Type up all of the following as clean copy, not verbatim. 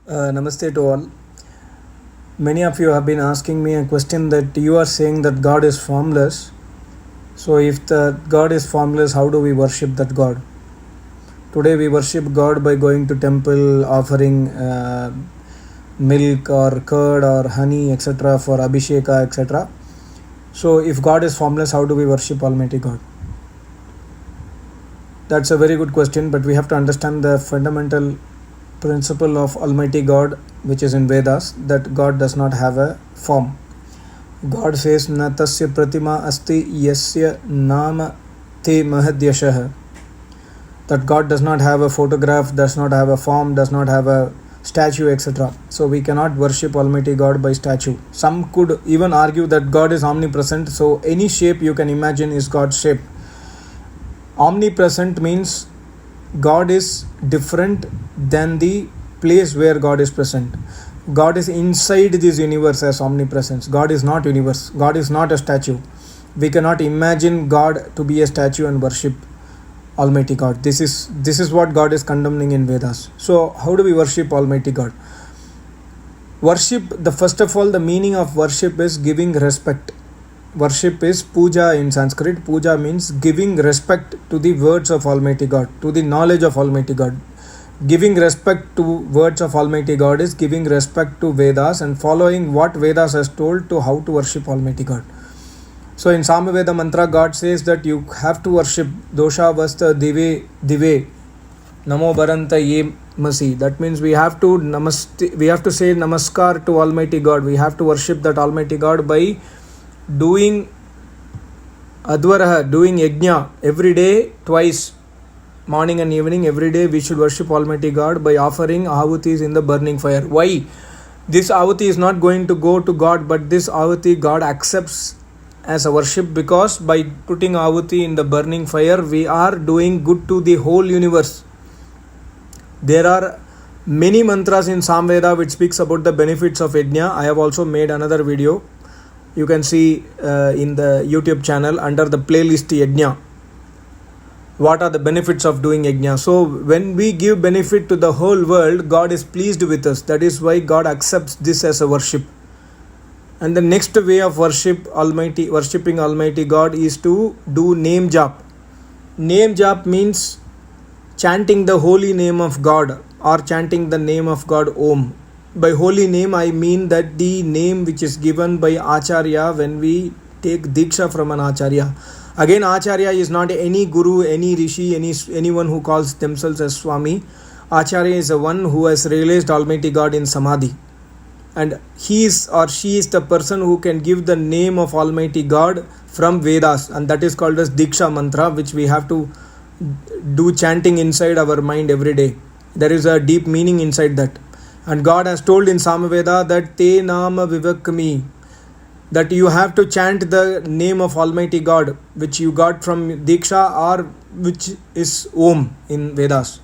Namaste to all. Many of you have been asking me a question that you are saying that God is formless. So, if the God is formless, how do we worship that God? Today, we worship God by going to temple, offering milk or curd or honey, etc., for Abhisheka, etc. So, if God is formless, how do we worship Almighty God? That's a very good question, but we have to understand the fundamental principle of Almighty God, which is in Vedas, that God does not have a form. God says, Na tasya pratima asti yasya nama te mahadyashah. That God does not have a photograph, does not have a form, does not have a statue, etc. So we cannot worship Almighty God by statue. Some could even argue that God is omnipresent, so any shape you can imagine is God's shape. Omnipresent means God is different than the place where God is present. God is inside this universe as omnipresence. God is not universe. God is not a statue. We cannot imagine God to be a statue and worship Almighty God. This is what God is condemning in Vedas. So how do we worship Almighty God? Worship, first of all, the meaning of worship is giving respect. Worship is puja in Sanskrit. Puja means giving respect to the words of Almighty God, to the knowledge of Almighty God. Giving respect to words of Almighty God is giving respect to Vedas and following what Vedas has told to how to worship Almighty God. So in Samaveda mantra, God says that you have to worship Dosha Vasta Dive Namo Baranta Ye Masi. That means we have to say namaskar to Almighty God. We have to worship that Almighty God by doing Advaraha, doing Yajna every day, twice, morning and evening. Every day we should worship Almighty God by offering ahutis in the burning fire. Why? This ahuti is not going to go to God, but this ahuti God accepts as a worship, because by putting ahuti in the burning fire, we are doing good to the whole universe. There are many mantras in Samveda which speaks about the benefits of Yajna. I have also made another video. You can see in the YouTube channel under the playlist Yajna. What are the benefits of doing Yajna? So when we give benefit to the whole world, God is pleased with us. That is why God accepts this as a worship. And the next way of worshipping Almighty God is to do name jap. Name jap means chanting the holy name of God or chanting the name of God Om. By holy name, I mean that the name which is given by Acharya when we take Diksha from an Acharya. Again, Acharya is not any Guru, any Rishi, anyone who calls themselves as Swami. Acharya is the one who has realized Almighty God in Samadhi. And he is or she is the person who can give the name of Almighty God from Vedas. And that is called as Diksha mantra, which we have to do chanting inside our mind every day. There is a deep meaning inside that. And God has told in Samaveda that Te Nama Vivakami, that you have to chant the name of Almighty God, which you got from Diksha or which is Om in Vedas.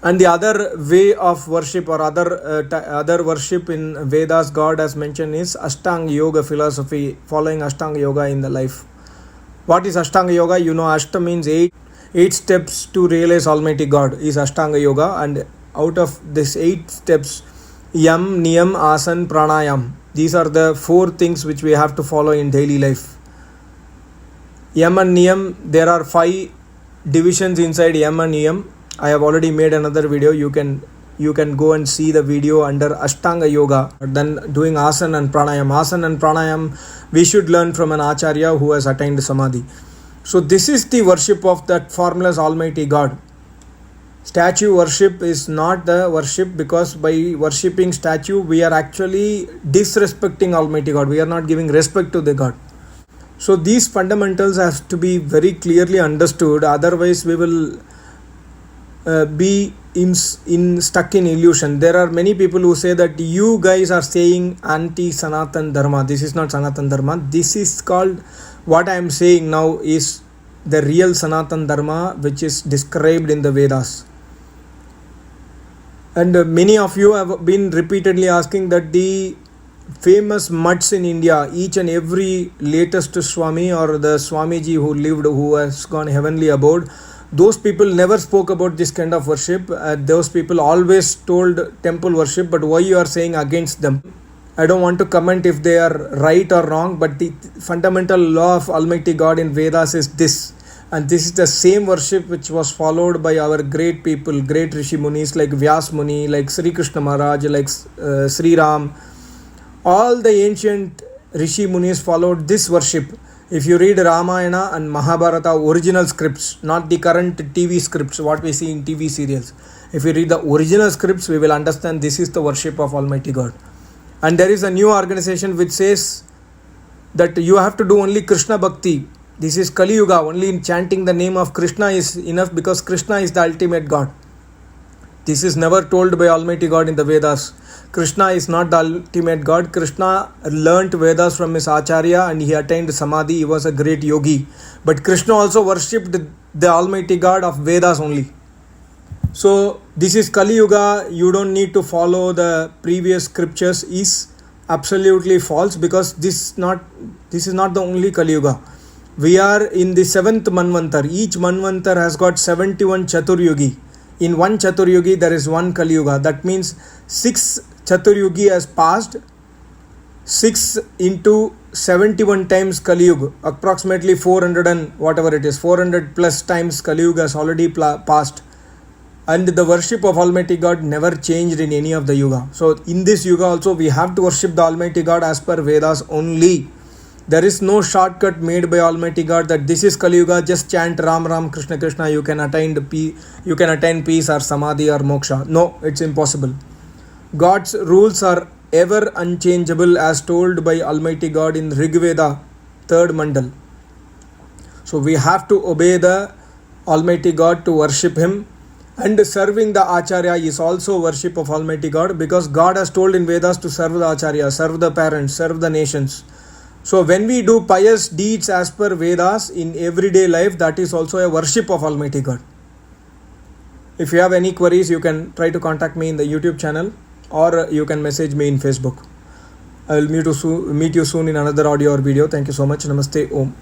And the other way of worship or other worship in Vedas God has mentioned is Ashtanga Yoga philosophy, following Ashtanga Yoga in the life. What is Ashtanga Yoga? You know, Ashta means eight steps to realize Almighty God is Ashtanga Yoga, and out of these 8 steps, Yam, Niyam, Asan, Pranayam. These are the 4 things which we have to follow in daily life. Yam and Niyam, there are 5 divisions inside Yam and Niyam. I have already made another video. You can go and see the video under Ashtanga Yoga. Then doing Asana and Pranayam. Asana and Pranayam we should learn from an Acharya who has attained Samadhi. So this is the worship of that formless Almighty God. Statue worship is not the worship, because by worshipping statue we are actually disrespecting Almighty God. We are not giving respect to the God. So these fundamentals have to be very clearly understood. Otherwise we will be stuck in illusion. There are many people who say that you guys are saying anti-Sanatan Dharma. This is not Sanatan Dharma. This is called, what I am saying now is the real Sanatan Dharma, which is described in the Vedas. And many of you have been repeatedly asking that the famous mutts in India, each and every latest Swami or the Swamiji who lived, who has gone heavenly abode, Those people never spoke about this kind of worship. Those people always told temple worship. But why you are saying against them? I don't want to comment if they are right or wrong, but the fundamental law of Almighty God in Vedas is this. And this is the same worship which was followed by our great people, great Rishi Munis like Vyas Muni, like Sri Krishna Maharaj, like Sri Ram. All the ancient Rishi Munis followed this worship. If you read Ramayana and Mahabharata original scripts, not the current TV scripts, what we see in TV serials. If you read the original scripts, we will understand this is the worship of Almighty God. And there is a new organization which says that you have to do only Krishna Bhakti. This is Kalyuga. Only chanting the name of Krishna is enough because Krishna is the ultimate God. This is never told by Almighty God in the Vedas. Krishna is not the ultimate God. Krishna learnt Vedas from his Acharya and he attained Samadhi. He was a great yogi. But Krishna also worshipped the Almighty God of Vedas only. So this is Kali Yuga. You don't need to follow the previous scriptures is absolutely false because this is not the only Kali Yuga. We are in the 7th Manvantar. Each Manvantar has got 71 Chaturyugi. In one Chaturyugi there is one Kali Yuga. That means 6 Chaturyugi has passed. 6 into 71 times Kali Yuga. Approximately 400 and whatever it is. 400 plus times Kali Yuga has already passed. And the worship of Almighty God never changed in any of the Yuga. So in this Yuga also we have to worship the Almighty God as per Vedas only. There is no shortcut made by Almighty God that this is Kali Yuga, just chant Ram Ram Krishna Krishna, you can attain peace or Samadhi or Moksha. No, it's impossible. God's rules are ever unchangeable as told by Almighty God in Rig Veda 3rd Mandal. So we have to obey the Almighty God to worship Him. And serving the Acharya is also worship of Almighty God because God has told in Vedas to serve the Acharya, serve the parents, serve the nations. So when we do pious deeds as per Vedas in everyday life, that is also a worship of Almighty God. If you have any queries, you can try to contact me in the YouTube channel or you can message me in Facebook. I will meet you soon in another audio or video. Thank you so much. Namaste. Om.